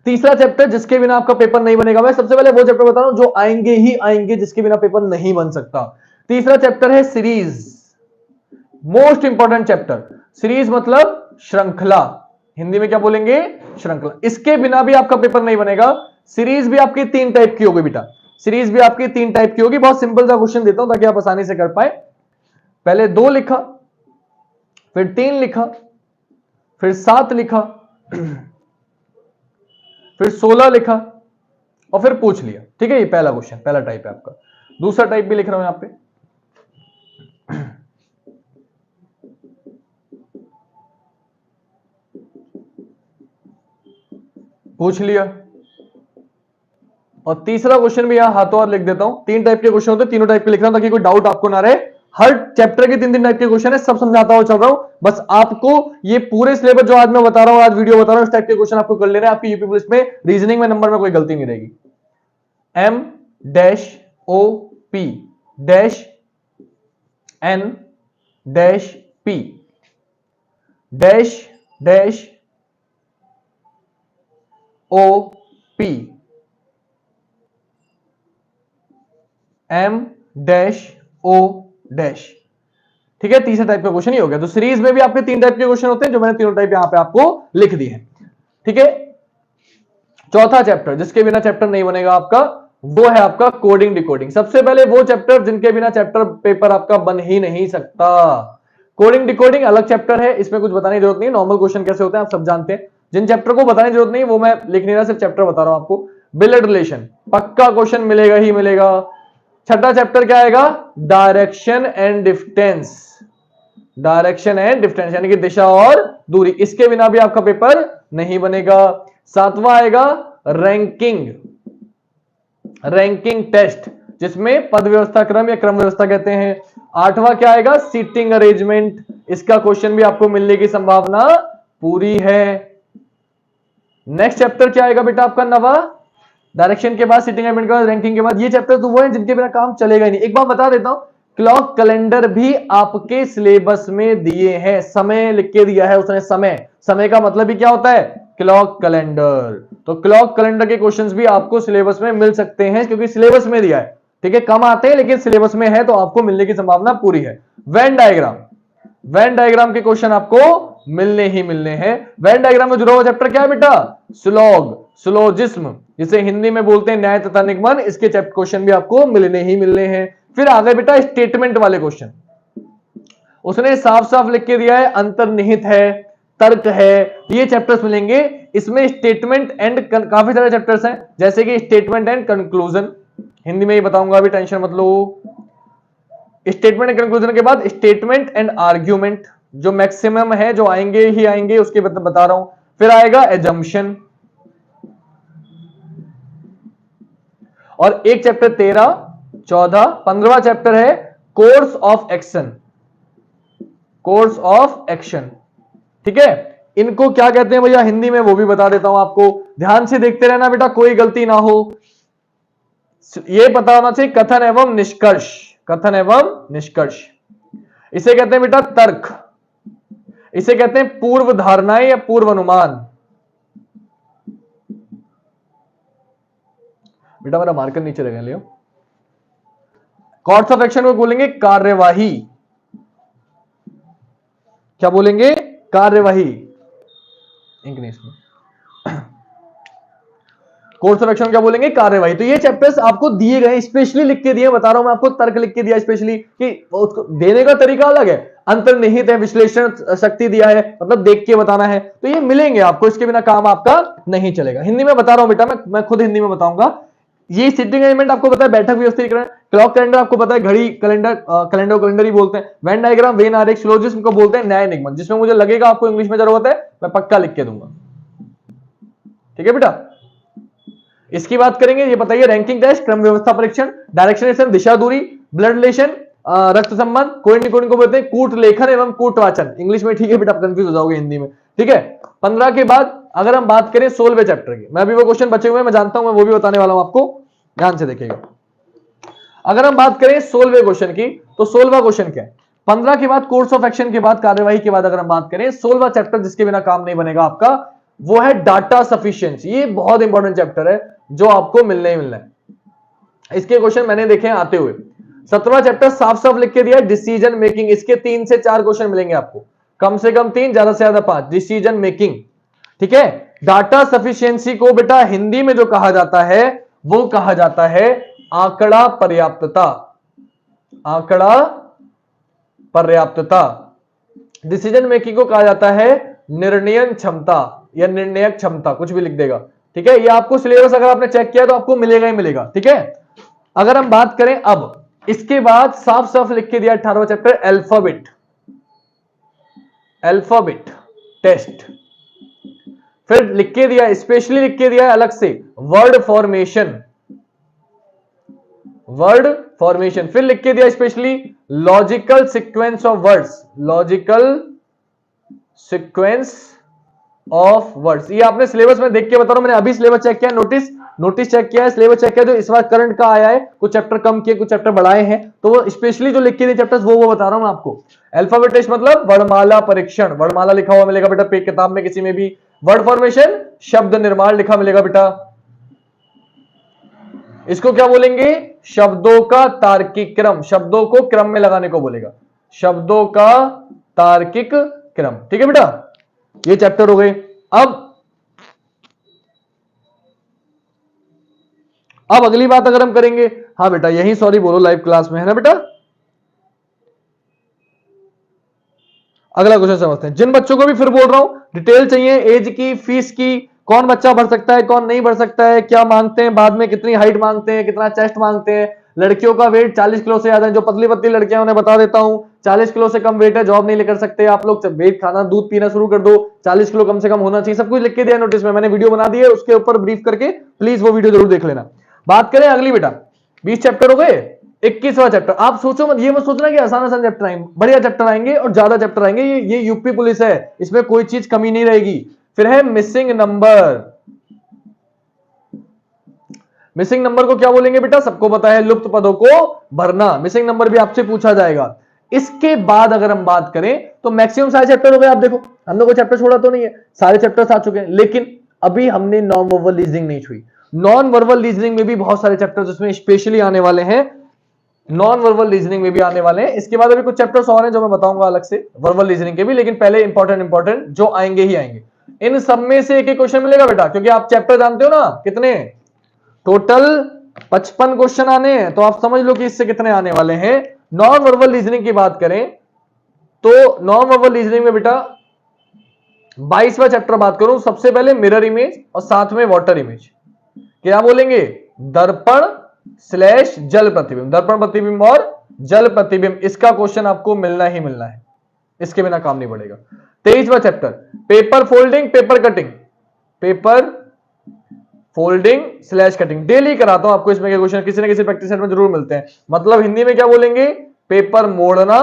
तीसरा चैप्टर जिसके बिना आपका पेपर नहीं बनेगा, मैं सबसे पहले वो चैप्टर बता रहा हूं जो आएंगे ही आएंगे, जिसके बिना पेपर नहीं बन सकता। तीसरा चैप्टर है series, most important chapter. Series मतलब श्रृंखला, हिंदी में क्या बोलेंगे श्रृंखला, इसके बिना भी आपका पेपर नहीं बनेगा। सीरीज भी आपकी 3 टाइप की होगी बेटा, सीरीज भी आपकी 3 टाइप की होगी। बहुत सिंपल सा क्वेश्चन देता हूं ताकि आप आसानी से कर पाए। पहले 2 लिखा, फिर 3 लिखा, फिर 7 लिखा, फिर 16 लिखा और फिर पूछ लिया, ठीक है, ये पहला क्वेश्चन, पहला टाइप है आपका। दूसरा टाइप भी लिख रहा हूं यहां पे, पूछ लिया, और तीसरा क्वेश्चन भी यहां हाथों हाथ लिख देता हूं। 3 टाइप के क्वेश्चन होते हैं, तीनों टाइप के लिख रहा हूं ताकि कोई डाउट आपको ना रहे। हर चैप्टर के 3 टाइप के क्वेश्चन है, सब समझाता हुआ चल रहा हूं, बस आपको ये पूरे सिलेबस जो आज मैं बता रहा हूं, आज वीडियो बता रहा हूं, इस टाइप के क्वेश्चन आपको कर लेना है। आपकी यूपी पुलिस में रीजनिंग में नंबर में कोई गलती नहीं रहेगी। M dash O P dash N dash P dash dash O P M dash O dash, ठीक है, तीसरे टाइप का क्वेश्चन ही हो गया। तो सीरीज में भी आपके 3 टाइप के क्वेश्चन होते हैं, जो मैंने तीनों टाइप यहां पे आपको लिख दिए हैं, ठीक है। चौथा चैप्टर जिसके बिना चैप्टर नहीं बनेगा आपका, वो है आपका कोडिंग डिकोडिंग। सबसे पहले वो चैप्टर जिनके बिना चैप्टर पेपर आपका बन ही नहीं सकता। कोडिंग डिकोडिंग अलग चैप्टर है, इसमें कुछ बताने की जरूरत नहीं, नॉर्मल क्वेश्चन कैसे होते हैं आप सब जानते हैं। जिन चैप्टर को बताने की जरूरत नहीं वो मैं लिख नहीं रहा, सिर्फ चैप्टर बता रहा हूं आपको। ब्लड रिलेशन पक्का क्वेश्चन मिलेगा ही मिलेगा। छठा चैप्टर क्या आएगा, direction and distance, direction and distance यानी कि दिशा और दूरी, इसके बिना भी आपका पेपर नहीं बनेगा। 7वां आएगा रैंकिंग, रैंकिंग टेस्ट जिसमें पद व्यवस्था क्रम या क्रम व्यवस्था कहते हैं। 8वां क्या आएगा, सीटिंग अरेंजमेंट, इसका क्वेश्चन भी आपको मिलने की संभावना पूरी है। नेक्स्ट चैप्टर क्या आएगा बेटा आपका 9वां, डायरेक्शन के बाद सीटिंग अरेंजमेंट के बाद रैंकिंग के बाद। ये चैप्टर तो वो है जिनके बिना काम चलेगा ही नहीं। एक बात बता देता हूं, क्लॉक कैलेंडर भी आपके सिलेबस में दिए हैं, समय लिख के दिया है उसने, समय, समय का मतलब ही क्या होता है क्लॉक कैलेंडर। तो क्लॉक कैलेंडर के क्वेश्चंस भी आपको सिलेबस में मिल सकते हैं क्योंकि सिलेबस में दिया है, ठीक है, कम आते हैं लेकिन सिलेबस में है तो आपको मिलने की संभावना पूरी है। वेन डायग्राम, वेन डायग्राम के क्वेश्चन आपको मिलने ही मिलने हैं। वेन डायग्राम में जुड़ा हुआ चैप्टर क्या है बेटा, स्लॉग, स्लोजिज्म, जिसे हिंदी में बोलते हैं न्याय तथा निगमन, इसके चैप्टर क्वेश्चन भी आपको मिलने ही मिलने हैं। फिर आ गए बेटा स्टेटमेंट वाले क्वेश्चन, उसने साफ साफ लिख के दिया है अंतर्निहित है, तर्क है, ये चैप्टर्स मिलेंगे इसमें। स्टेटमेंट एंड काफी सारे चैप्टर्स हैं जैसे कि स्टेटमेंट एंड कंक्लूजन, हिंदी में ही बताऊंगा अभी, टेंशन मत लो। स्टेटमेंट एंड कंक्लूजन के बाद स्टेटमेंट एंड आर्ग्यूमेंट, जो मैक्सिमम है, जो आएंगे ही आएंगे, उसके बता रहा हूं। फिर आएगा एजम्पशन, और एक चैप्टर 13, 14, 15वां चैप्टर है course of action, course of action. ठीक है, इनको क्या कहते हैं भैया हिंदी में, वो भी बता देता हूं आपको, ध्यान से देखते रहना बेटा, कोई गलती ना हो। ये पता होना चाहिए, कथन एवं निष्कर्ष, कथन एवं निष्कर्ष। इसे कहते हैं बेटा तर्क, इसे कहते हैं पूर्व धारणाएं या पूर्व अनुमान। बेटा मेरा मार्कर नीचे रह गया, लियो। कोर्स ऑफ एक्शन को बोलेंगे कार्यवाही, क्या बोलेंगे, कार्यवाही, इंग्लिश में कोर्स ऑफ एक्शन क्या बोलेंगे, कार्यवाही। तो ये चैप्टर्स आपको दिए गए, स्पेशली लिख के दिए, बता रहा हूं मैं आपको, तर्क लिख के दिया स्पेशली, कि उसको देने का तरीका अलग है, अंतर्निहित है, विश्लेषण शक्ति दिया है, मतलब देख के बताना है, तो ये मिलेंगे आपको, इसके बिना काम आपका नहीं चलेगा। हिंदी में बता रहा हूं बेटा, मैं खुद हिंदी में बताऊंगा। ये सिटिंग अरेंजमेंट आपको पता है, बैठक व्यवस्थीकरण, क्लॉक कैलेंडर आपको पता है, घड़ी कैलेंडर, कैलेंडर ही बोलते हैं, वेन डायग्राम, वेन आरेख, सिलोजिज्म को बोलते हैं न्याय निगमन, जिसमें मुझे लगेगा आपको इंग्लिश में जरूरत है, मैं पक्का लिख के दूंगा। ठीक है बेटा, इसकी बात करेंगे, ये बताइए, रैंकिंग टेस्ट, क्रम व्यवस्था परीक्षण, डायरेक्शन, दिशा दूरी, ब्लड रिलेशन, रक्त संबंध, कोई को बोलते हैं कूट लेखन एवं कूट वाचन, इंग्लिश में, ठीक है बेटा, कंफ्यूज हो जाओगे हिंदी में। ठीक है, 15 के बाद अगर हम बात करें 16वें चैप्टर की, मैं अभी वो क्वेश्चन बचे हुए मैं जानता हूं, मैं वो भी बताने वाला हूं आपको, ध्यान से देखिएगा। अगर हम बात करें 16वें क्वेश्चन की, तो 16वां क्वेश्चन क्या है, 15 के बाद कोर्स ऑफ एक्शन के बाद कार्यवाही के बाद अगर हम बात करें, 16वां चैप्टर जिसके बिना काम नहीं बनेगा आपका, वो है डाटा सफिशिएंसी। ये बहुत इंपॉर्टेंट चैप्टर है, जो आपको मिलने ही मिलना है। इसके क्वेश्चन मैंने देखे हैं आते हुए। 17वां चैप्टर साफ साफ लिख के दिया है, डिसीजन मेकिंग, इसके 3 से 4 क्वेश्चन मिलेंगे आपको, कम से कम 3, ज्यादा से ज्यादा 5, डिसीजन मेकिंग। ठीक है, डाटा सफिशिएंसी को बेटा हिंदी में जो कहा जाता है, वो कहा जाता है आंकड़ा पर्याप्तता, आंकड़ा पर्याप्तता। डिसीजन मेकिंग को कहा जाता है निर्णयन क्षमता या निर्णयक क्षमता, कुछ भी लिख देगा। ठीक है, ये आपको सिलेबस अगर आपने चेक किया तो आपको मिलेगा ही मिलेगा। ठीक है, अगर हम बात करें अब, इसके बाद साफ साफ लिख के दिया 18वां चैप्टर अल्फाबेट, अल्फाबेट टेस्ट। फिर लिख के दिया, स्पेशली लिख के दिया है अलग से, वर्ड फॉर्मेशन, वर्ड फॉर्मेशन। फिर लिख के दिया specially logical sequence of words, logical sequence of words. ये आपने सिलेबस में देख के बता रहा हूं, मैंने अभी सिलेबस चेक किया, नोटिस चेक किया है, सिलेबस चेक किया, जो इस बार करंट का आया है, कुछ चैप्टर कम किए, कुछ चैप्टर बढ़ाए हैं, तो वो स्पेशली जो लिख के दिए चैप्टर्स वो बता रहा हूं मैं आपको। अल्फाबेट टेस्ट मतलब वर्णमाला परीक्षण, वर्णमाला लिखा हुआ मिलेगा बेटा किताब में किसी में भी। वर्ड फॉर्मेशन, शब्द निर्माण लिखा मिलेगा बेटा। इसको क्या बोलेंगे, शब्दों का तार्किक क्रम, शब्दों को क्रम में लगाने को बोलेगा, शब्दों का तार्किक क्रम। ठीक है बेटा, ये चैप्टर हो गए। अब अगली बात अगर हम करेंगे, हाँ बेटा यही सॉरी बोलो, लाइव क्लास में है ना बेटा। अगला क्वेश्चन समझते हैं, जिन बच्चों को भी फिर बोल रहा हूं डिटेल चाहिए, एज की, फीस की, कौन बच्चा भर सकता है, कौन नहीं भर सकता है, क्या मांगते हैं बाद में, कितनी हाइट मांगते हैं, कितना चेस्ट मांगते हैं, लड़कियों का वेट 40 किलो से ज्यादा है, जो पतली पतली लड़कियां उन्हें बता देता हूं, 40 किलो से कम वेट है, जॉब नहीं लेकर सकते आप लोग, वेट खाना, दूध पीना शुरू कर दो, 40 किलो कम से कम होना चाहिए, सब कुछ लिख के दिया नोटिस में, मैंने वीडियो बना दी है, उसके ऊपर ब्रीफ करके प्लीज वो वीडियो जरूर देख लेना। बात करें अगली बेटा, 20 चैप्टर हो गए, 21वां चैप्टर। आप सोचो मत, ये मत सोचना कि आसान आसान चैप्टर आएंगे, बढ़िया चैप्टर आएंगे और ज्यादा चैप्टर आएंगे, ये यूपी पुलिस है, इसमें कोई चीज कमी नहीं रहेगी। फिर है मिसिंग नंबर, मिसिंग नंबर को क्या बोलेंगे बेटा, सबको पता है, लुप्त पदों को भरना, मिसिंग नंबर भी आपसे पूछा जाएगा। इसके बाद अगर हम बात करें तो मैक्सिमम सारे चैप्टर हो गए। आप देखो हमने कोई चैप्टर छोड़ा तो नहीं है, सारे चैप्टर्स आ चुके हैं, लेकिन अभी हमने नॉन वर्बल रीजनिंग नहीं छुई। नॉन वर्बल रीजनिंग में भी बहुत सारे चैप्टर्स उसमें स्पेशली आने वाले हैं, नॉन वर्बल रीजनिंग में भी आने वाले हैं। इसके बाद अभी कुछ चैप्टर्स और हैं जो मैं बताऊंगा अलग से वर्बल रीजनिंग के भी, लेकिन पहले इंपॉर्टेंट जो आएंगे ही आएंगे। इन सब में से एक एक क्वेश्चन मिलेगा बेटा, क्योंकि आप चैप्टर जानते हो ना कितने, टोटल 55 क्वेश्चन आने हैं, तो आप समझ लो कि इससे कितने आने वाले हैं। नॉन वर्बल रीजनिंग की बात करें तो नॉन वर्बल रीजनिंग में बेटा 22वां चैप्टर बात करूं, सबसे पहले मिरर इमेज और साथ में वाटर इमेज। क्या बोलेंगे, दर्पण / जल प्रतिबिंब, दर्पण प्रतिबिंब और जल प्रतिबिंब, इसका क्वेश्चन आपको मिलना ही मिलना है। इसके बिना काम नहीं बढ़ेगा। 23वां chapter paper folding paper cutting, paper folding slash cutting, daily कराता हूं आपको इसमें के क्वेश्चन किसी ना किसी प्रैक्टिस सेट में जरूर मिलते हैं। मतलब हिंदी में क्या बोलेंगे, पेपर मोड़ना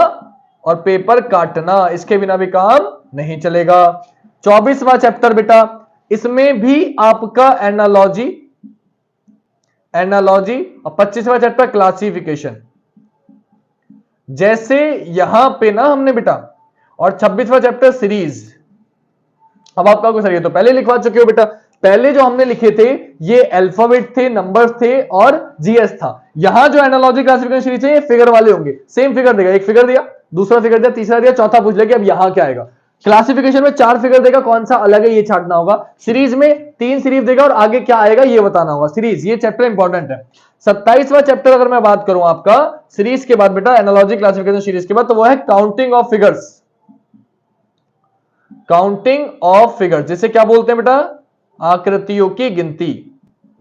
और पेपर काटना, इसके बिना भी काम नहीं चलेगा। 24वां चैप्टर बेटा, इसमें भी आपका एनालॉजी एनालॉजी और 25वां चैप्टर क्लासिफिकेशन। जैसे यहां पे ना हमने बेटा, और 26वां चैप्टर सीरीज। अब आपका कुछ, ये तो पहले लिखवा चुके हो बेटा, पहले जो हमने लिखे थे ये अल्फाबेट थे, नंबर्स थे और जीएस था। यहां जो एनालॉजी क्लासिफिकेशन सीरीज है ये फिगर वाले होंगे, सेम फिगर देगा, एक फिगर दिया, दूसरा फिगर दिया, तीसरा दिया, चौथा पूछ लेगा अब यहां क्या आएगा। क्लासिफिकेशन में 4 फिगर देगा, कौन सा अलग है ये छांटना होगा। सीरीज में 3 सीरीज देगा और आगे क्या आएगा ये बताना होगा। सीरीज, ये चैप्टर इंपॉर्टेंट है। 27वां चैप्टर अगर मैं बात करूं आपका सीरीज के बाद बेटा, एनालॉजी क्लासिफिकेशन सीरीज के बाद, तो वो है counting of figures. Counting of figures जिसे क्या बोलते हैं बेटा, आकृतियों की गिनती।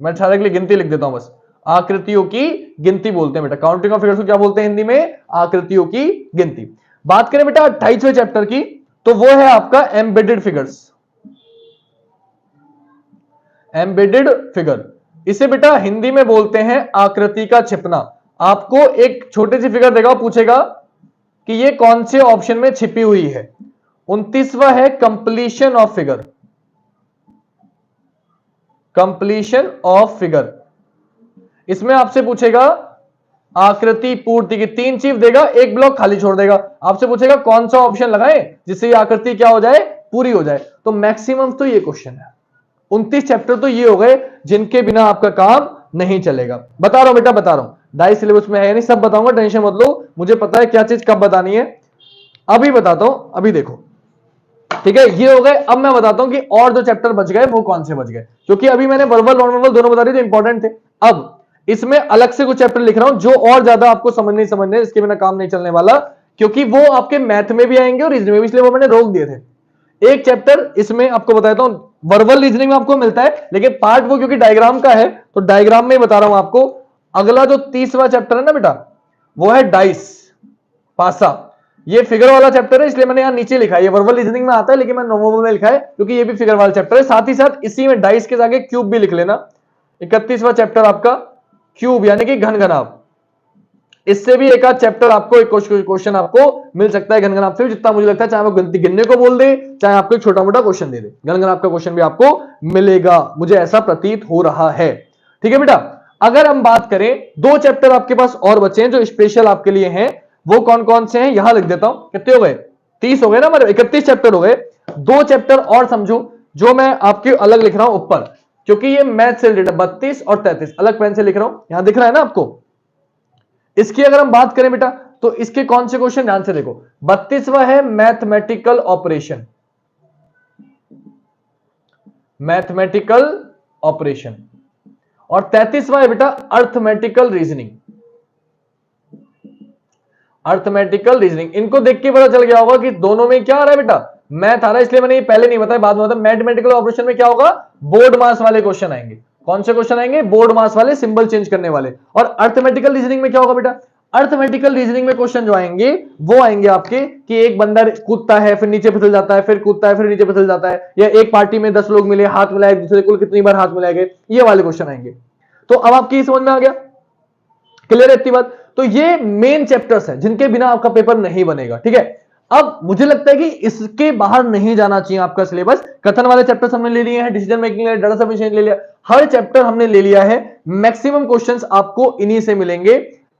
मैं छात्र के लिए गिनती लिख देता हूं बस, आकृतियों की गिनती बोलते हैं बेटा। काउंटिंग ऑफ फिगर्स को क्या बोलते हैं हिंदी में, आकृतियों की गिनती। बात करें बेटा 28वें चैप्टर की, तो वो है आपका एम्बेडेड फिगर्स। एम्बेडेड फिगर, इसे बेटा हिंदी में बोलते हैं आकृति का छिपना। आपको एक छोटी सी फिगर देगा, पूछेगा कि ये कौन से ऑप्शन में छिपी हुई है। 29वां है completion of figure. Completion of figure, इसमें आपसे पूछेगा आकृति पूर्ति की, 3 चीज देगा, एक ब्लॉक खाली छोड़ देगा, आपसे पूछेगा कौन सा ऑप्शन लगाएं जिससे ये आकृति क्या हो जाए, पूरी हो जाए। तो मैक्सिमम तो ये क्वेश्चन है। 29 चैप्टर तो ये हो गए जिनके बिना आपका काम नहीं चलेगा। बता रहा हूं बेटा, बता रहा हूं, डाई सिलेबस में है नहीं, सब बताऊंगा, टेंशन मत लो, मुझे पता है क्या चीज कब बतानी है। अभी बताता हूं, अभी देखो, ठीक है, ये हो गए। अब मैं बताता हूं कि और जो चैप्टर बच गए वो कौन से बच गए, क्योंकि अभी मैंने वर्बल नॉन वर्बल दोनों बता दिए जो इंपॉर्टेंट थे। अब इसमें अलग से कुछ चैप्टर लिख रहा हूं जो और ज्यादा आपको समझने इसके बिना काम नहीं चलने वाला, क्योंकि वो आपके मैथ में भी आएंगे और रीजनिंग में भी, इसलिए वो मैंने रोक दिए थे। एक चैप्टर इसमें आपको बताता हूं, वर्बल रीजनिंग में आपको मिलता है, लेकिन पार्ट वो क्योंकि डायग्राम का है तो डायग्राम में बता रहा हूं आपको। अगला जो 30वां चैप्टर है ना बेटा, वो है डाइस पासा। ये फिगर वाला चैप्टर है, इसलिए मैंने यहां नीचे लिखा है, ये वर्बल रीजनिंग में आता है लेकिन मैंने नॉर्मल में लिखा है क्योंकि ये भी फिगर वाला चैप्टर है। साथ ही साथ इसी में डाइस के आगे क्यूब भी लिख लेना। 31वां चैप्टर आपका क्यूब यानी कि घनघनाभ, इससे भी एक आध चैप्टर आपको, एक क्वेश्चन आपको मिल सकता है घनघनाभ से, जितना मुझे लगता है, चाहे वो गिनती गिनने को बोल दे, चाहे आपको एक छोटा मोटा क्वेश्चन दे दे, घनघनाभ का क्वेश्चन भी आपको मिलेगा, मुझे ऐसा प्रतीत हो रहा है। ठीक है बेटा, अगर हम बात करें 2 चैप्टर आपके पास और बचे हैं जो स्पेशल आपके लिए हैं, वो कौन कौन से हैं यहां लिख देता हूं। कितने हो गए, 30 हो गए ना हमारे, 31 चैप्टर हो गए। 2 चैप्टर और समझो जो मैं आपके अलग लिख रहा हूं ऊपर, क्योंकि ये मैथ से रिलेटेड 32 और 33 अलग पेन से लिख रहा हूं, यहां दिख रहा है ना आपको। इसकी अगर हम बात करें बेटा, तो इसके कौन से क्वेश्चन ध्यान से देखो। 32वां है मैथमेटिकल ऑपरेशन, मैथमेटिकल ऑपरेशन, और 33वां है बेटा अर्थमेटिकल रीजनिंग, अर्थमेटिकल रीजनिंग। इनको देख के पता चल गया होगा कि दोनों में क्या आ रहा है बेटा, मैथ आ रहा है, इसलिए मैंने ये पहले नहीं बताया, बाद में बताया। मैथमेटिकल ऑपरेशन में क्या होगा, बोर्ड मास वाले क्वेश्चन आएंगे। कौन से क्वेश्चन आएंगे, बोर्ड मास वाले, सिंबल चेंज करने वाले। और अर्थमेटिकल रीजनिंग में क्या होगा बेटा, अर्थमेटिकल रीजनिंग में क्वेश्चन जो आएंगे वो आएंगे आपके कि एक बंदा कूदता है फिर नीचे फिसल जाता है, फिर कूदता है फिर नीचे फिसल जाता है, या एक पार्टी में 10 लोग मिले, हाथ मिलाए एक दूसरे को, कितनी बार हाथ मिलाए गए, ये वाले क्वेश्चन आएंगे। तो अब आपकी समझ में आ गया, क्लियर है इतनी बात। तो ये मेन चैप्टर्स हैं जिनके बिना आपका पेपर नहीं बनेगा। ठीक है, अब मुझे लगता है कि इसके बाहर नहीं जाना चाहिए आपका सिलेबस। कथन वाले चैप्टर्स हमने ले लिए हैं, डिसीजन मेकिंग ले लिया, डाटा सबमिशन ले लिया, हर चैप्टर हमने ले लिया है। मैक्सिमम क्वेश्चंस आपको इन्हीं से मिलेंगे,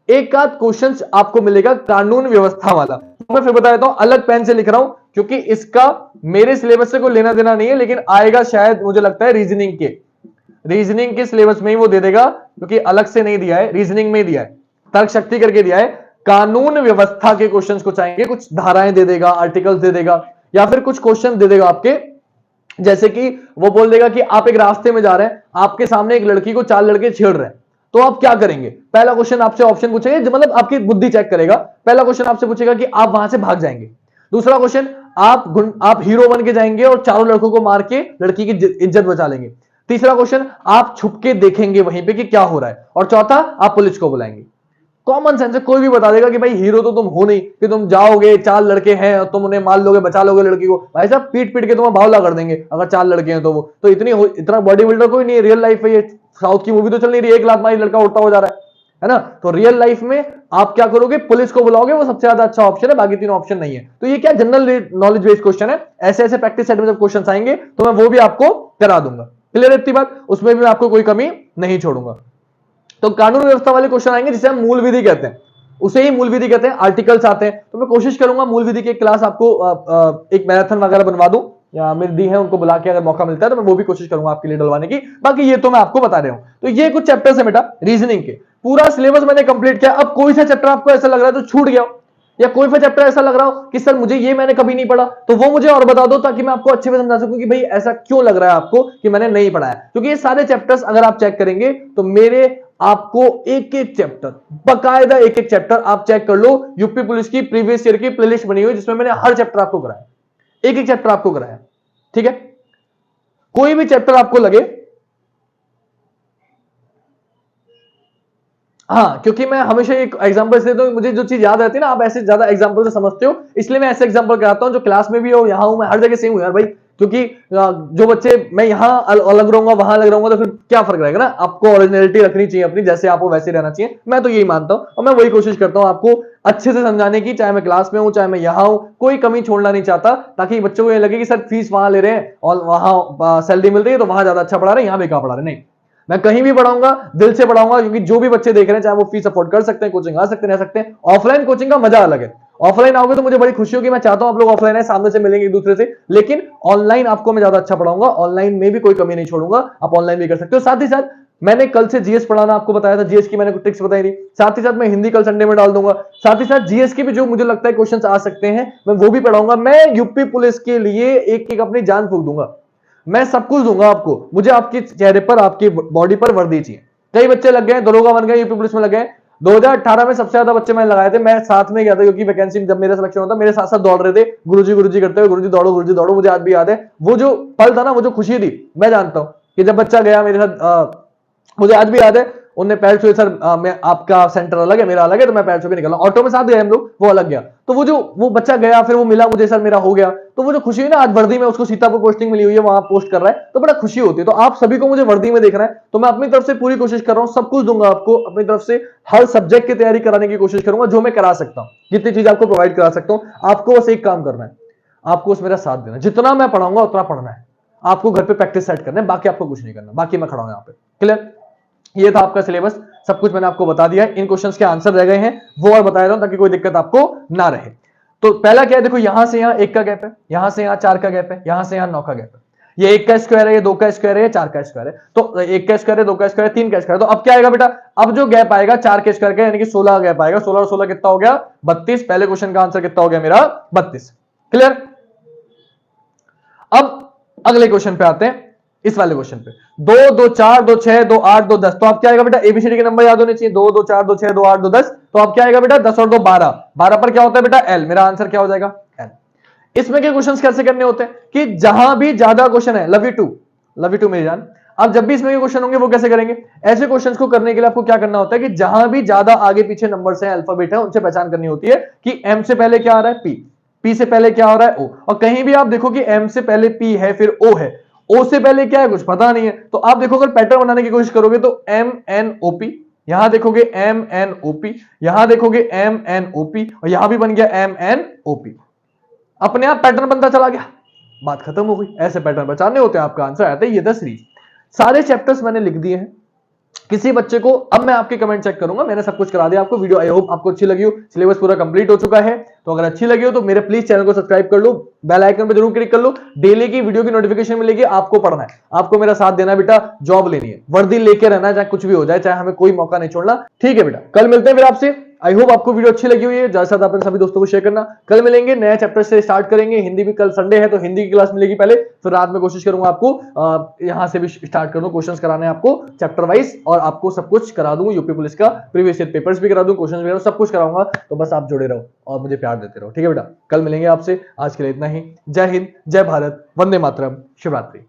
एक आध क्वेश्चंस आपको मिलेगा कानून व्यवस्था वाला। तो मैं फिर बता देता हूं, अलग पेन से लिख रहा हूं क्योंकि इसका मेरे सिलेबस से कोई लेना देना नहीं है, लेकिन आएगा शायद मुझे लगता है रीजनिंग के सिलेबस में ही वो दे देगा, क्योंकि अलग से नहीं दिया है, रीजनिंग में दिया है, तर्क शक्ति करके दिया है। कानून व्यवस्था के क्वेश्चंस को चाहेंगे, कुछ धाराएं दे देगा, आर्टिकल्स दे देगा, या फिर कुछ क्वेश्चन दे देगा आपके, जैसे कि वो बोल देगा कि आप एक रास्ते में जा रहे हैं, आपके सामने एक लड़की को 4 लड़के छेड़ रहे हैं, तो आप क्या करेंगे। पहला क्वेश्चन आपसे ऑप्शन पूछेगा, मतलब आपकी बुद्धि चेक करेगा। पहला क्वेश्चन आपसे पूछेगा कि आप वहां से भाग जाएंगे। दूसरा क्वेश्चन, आप हीरो बन के जाएंगे और 4 लड़कों को मार के लड़की की इज्जत बचा लेंगे। तीसरा क्वेश्चन, आप छुप के देखेंगे वहीं पे कि क्या हो रहा है। और चौथा, आप पुलिस को बुलाएंगे। कॉमन सेंस है, कोई भी बता देगा कि भाई हीरो तो तुम हो नहीं कि तुम जाओगे 4 लड़के हैं और तुम उन्हें मार लोगे, बचा लोगे लड़की को। भाई साहब पीट पीट के तुम्हें बावला कर देंगे अगर 4 लड़के हैं तो। वो तो इतना बॉडी बिल्डर कोई नहीं है, रियल लाइफ है ये। साउथ की मूवी तो चल नहीं रही, 1 लात मारी लड़का उठता हो जा रहा है ना। तो रियल लाइफ में आप क्या करोगे, पुलिस को बुलाओगे, वो सबसे ज्यादा अच्छा ऑप्शन है, बाकी 3 ऑप्शन नहीं है। तो ये क्या जनरल नॉलेज बेस्ड क्वेश्चन है, ऐसे ऐसे प्रैक्टिस सेट में जब क्वेश्चन आएंगे तो मैं वो भी आपको करा दूंगा। क्लियर है इतनी बात, उसमें भी मैं आपको कोई कमी नहीं छोड़ूंगा। तो कानून व्यवस्था वाले क्वेश्चन आएंगे जिसे हम मूल विधि कहते हैं, उसे ही मूल विधि कहते हैं। आर्टिकल्स आते हैं, तो मैं कोशिश करूंगा मूल विधि की क्लास आपको एक मैराथन वगैरह बनवा दूं, या मेरी दी है उनको बुला के अगर मौका मिलता है तो मैं वो भी कोशिश करूंगा आपके लिए डलवाने की। बाकी ये तो मैं आपको बता रहा हूं। तो ये कुछ चैप्टर्स है बेटा रीजनिंग के, पूरा सिलेबस मैंने कंप्लीट किया। अब कोई सा चैप्टर आपको ऐसा लग रहा है तो छूट गया हो, या कोई सा चैप्टर ऐसा लग रहा हो कि सर मुझे ये मैंने कभी नहीं पढ़ा, तो वो मुझे और बता दो ताकि मैं आपको अच्छे से समझा सकूं कि भाई ऐसा क्यों लग रहा है आपको कि मैंने नहीं पढ़ा है। क्योंकि ये सारे चैप्टर्स अगर आप चेक करेंगे तो मेरे आपको एक एक चैप्टर, बकायदा एक एक चैप्टर आप चेक कर लो, यूपी पुलिस की प्रीवियस ईयर की प्लेलिस्ट बनी हुई जिसमें मैंने हर चैप्टर आपको कराया, एक एक चैप्टर आपको कराया। ठीक है, कोई भी चैप्टर आपको लगे, हाँ, क्योंकि मैं हमेशा एक एग्जांपल देता हूं, मुझे जो चीज याद रहती है ना, आप ऐसे ज्यादा एग्जांपल से समझते हो, इसलिए मैं ऐसे एग्जांपल कराता हूं जो क्लास में भी हो, यहां हूं, मैं हर जगह सेम हूं यार भाई। क्योंकि जो बच्चे, मैं यहां अलग रहूंगा वहां अलग रहूंगा तो फिर क्या फर्क रहेगा ना। आपको ओरिजिनलिटी रखनी चाहिए अपनी, जैसे आप हो वैसे रहना चाहिए, मैं तो यही मानता हूं। और मैं वही कोशिश करता हूं आपको अच्छे से समझाने की, चाहे मैं क्लास में हूं चाहे मैं यहां हूं, कोई कमी छोड़ना नहीं चाहता, ताकि बच्चों को ये लगे कि सर फीस वहां ले रहे हैं और वहां सैलरी मिल रही है तो वहां ज्यादा अच्छा पढ़ा रहे हैं, यहां बेकार पढ़ा रहे हैं। नहीं, मैं कहीं भी पढ़ाऊंगा दिल से पढ़ाऊंगा, क्योंकि जो भी बच्चे देख रहे हैं चाहे वो फीस अफोर्ड कर सकते हैं, कोचिंग आ सकते हैं, रह सकते हैं। ऑफलाइन कोचिंग का मजा अलग है, ऑफलाइन आओगे तो मुझे बड़ी खुशी होगी, मैं चाहता हूं आप लोग ऑफलाइन है, सामने से मिलेंगे एक दूसरे से, लेकिन ऑनलाइन आपको मैं ज्यादा अच्छा पढ़ाऊंगा, ऑनलाइन में भी कोई कमी नहीं छोड़ूंगा, आप ऑनलाइन भी कर सकते हो। साथ ही साथ मैंने कल से जीएस पढ़ाना आपको बताया था, जीएस की मैंने कुछ ट्रिक्स बताई थी, साथ ही साथ मैं हिंदी कल संडे में डाल दूंगा, साथ ही साथ जीएस के भी जो मुझे लगता है क्वेश्चंस आ सकते हैं मैं वो भी पढ़ाऊंगा। मैं यूपी पुलिस के लिए एक एक अपनी जान फूंक दूंगा, मैं सब कुछ दूंगा आपको। मुझे आपके चेहरे पर, आपकी बॉडी पर वर्दी चाहिए। कई बच्चे लग गए, दरोगा बन गए, यूपी पुलिस में लग गए। 2018 में सबसे ज्यादा बच्चे मैंने लगाए थे, मैं साथ में गया था क्योंकि वैकेंसी जब मेरा सिलेक्शन होता मेरे साथ साथ दौड़ रहे थे, गुरुजी करते हुए, गुरुजी दौड़ो। मुझे आज भी याद है वो जो पल था ना, वो जो खुशी थी, मैं जानता हूं कि जब बच्चा गया मेरे साथ, मुझे आज भी याद है, उन्हें पैर छुए, सर मैं आपका सेंटर अलग है मेरा अलग है, तो मैं पैर छू के निकला, ऑटो में साथ गए हम लोग, वो अलग गया। तो वो बच्चा गया, फिर वो मिला मुझे, सर मेरा हो गया, तो वो जो खुशी है ना, आज वर्दी में उसको सीतापुर पोस्टिंग मिली हुई है, वहां पोस्ट कर रहा है, तो बड़ा खुशी होती है। तो आप सभी को मुझे वर्दी में देखना है, तो मैं अपनी तरफ से पूरी कोशिश कर रहा हूं, सब कुछ दूंगा आपको अपनी तरफ से, हर सब्जेक्ट की तैयारी कराने की कोशिश करूंगा जो मैं करा सकता हूं, जितनी चीज आपको प्रोवाइड करा सकता हूं। आपको बस एक काम करना है, आपको बस मेरा साथ देना, जितना मैं पढ़ाऊंगा उतना पढ़ना है, आपको घर पे प्रैक्टिस सेट करना है, बाकी आपको कुछ नहीं करना, बाकी मैं खड़ा हूं यहाँ पे। क्लियर? ये था आपका सिलेबस, सब कुछ मैंने आपको बता दिया है। इन क्वेश्चंस के आंसर रह गए हैं वो और बता रहा हूं ताकि कोई दिक्कत आपको ना रहे। तो पहला क्या है, देखो यहां से यहां 1 का गैप है, यहां से यहां 4 का गैप है, यहां से यहां 9 का गैप है। ये 1 का स्क्वायर है, ये 2 का स्क्वायर है, ये 4 का स्क्वायर है। तो 1 का स्क्वायर है, 2 का स्क्वायर है, 3 का स्क्वायर है। तो अब क्या आएगा बेटा, अब जो गैप आएगा 4 के स्क्वायर का, यानी कि 16 का गैप आएगा। 16 और 16 कितना हो गया, 32। पहले क्वेश्चन का आंसर कितना हो गया मेरा, 32। क्लियर? अब अगले क्वेश्चन पे आते हैं, इस वाले क्वेश्चन पे 2 2 4 2 6 2 8 2 10। तो आप क्या आएगा बेटा, एबीसीडी के नंबर याद होने चाहिए, 2 2 4 2 6 2 8 2 10। तो आप क्या आएगा बेटा, 10 और 2 12। 12 पर क्या होता है बेटा, एल। मेरा आंसर क्या हो जाएगा, एल। इसमें के क्वेश्चंस कैसे करने होते हैं कि जहां भी ज्यादा क्वेश्चन है, लव यू टू मेरी जान, अब जब भी इसमें क्वेश्चन होंगे वो कैसे करेंगे, ऐसे क्वेश्चंस को करने के लिए आपको क्या करना होता है कि जहां भी ज्यादा आगे पीछे नंबर्स हैं, अल्फाबेट है, उनसे पहचान करनी होती है कि एम से पहले क्या आ रहा है, पी, पी से पहले क्या हो रहा है, ओ। और कहीं भी आप देखो कि एम से पहले पी है फिर ओ है, ओ से पहले क्या है कुछ पता नहीं है, तो आप देखो अगर पैटर्न बनाने की कोशिश करोगे तो एम एन ओ पी, यहां देखोगे एम एन ओ पी, यहां देखोगे एम एन ओ पी, और यहां भी बन गया एम एन ओ पी। अपने आप पैटर्न बनता चला गया, बात खत्म हो गई। ऐसे पैटर्न पहचानने होते हैं, आपका आंसर आता है ये 10 सीरीज। सारे चैप्टर्स मैंने लिख दिए हैं। किसी बच्चे को, अब मैं आपके कमेंट चेक करूंगा, मैंने सब कुछ करा दिया आपको। वीडियो आई होप आपको अच्छी लगी हो, सिलेबस पूरा कंप्लीट हो चुका है। तो अगर अच्छी लगी हो तो मेरे प्लीज चैनल को सब्सक्राइब कर लो, बेल आइकन पे जरूर क्लिक कर लो, डेली की वीडियो की नोटिफिकेशन मिलेगी। आपको पढ़ना है, आपको मेरा साथ देना बेटा, जॉब लेनी है, वर्दी लेके रहना है, चाहे कुछ भी हो जाए, चाहे हमें कोई मौका नहीं छोड़ना। ठीक है बेटा, कल मिलते हैं फिर आपसे। आई होप आपको वीडियो अच्छी लगी हुई है, ज्यादा से ज्यादा अपने सभी दोस्तों को शेयर करना। कल मिलेंगे, नया चैप्टर से स्टार्ट करेंगे, हिंदी भी कल संडे है तो हिंदी की क्लास मिलेगी पहले, फिर रात में कोशिश करूंगा आपको यहां से भी स्टार्ट कर दूं, क्वेश्चंस कराने आपको चैप्टर वाइज, और आपको सब कुछ करा दूं, यूपी पुलिस का प्रीवियस ईयर पेपर्स भी करा दूं, क्वेश्चंस भी सब कुछ कराऊंगा। तो बस आप जुड़े रहो और मुझे प्यार देते रहो। ठीक है बेटा, कल मिलेंगे आपसे, आज के लिए इतना ही। जय हिंद, जय भारत, वंदे मातरम, शिवरात्रि।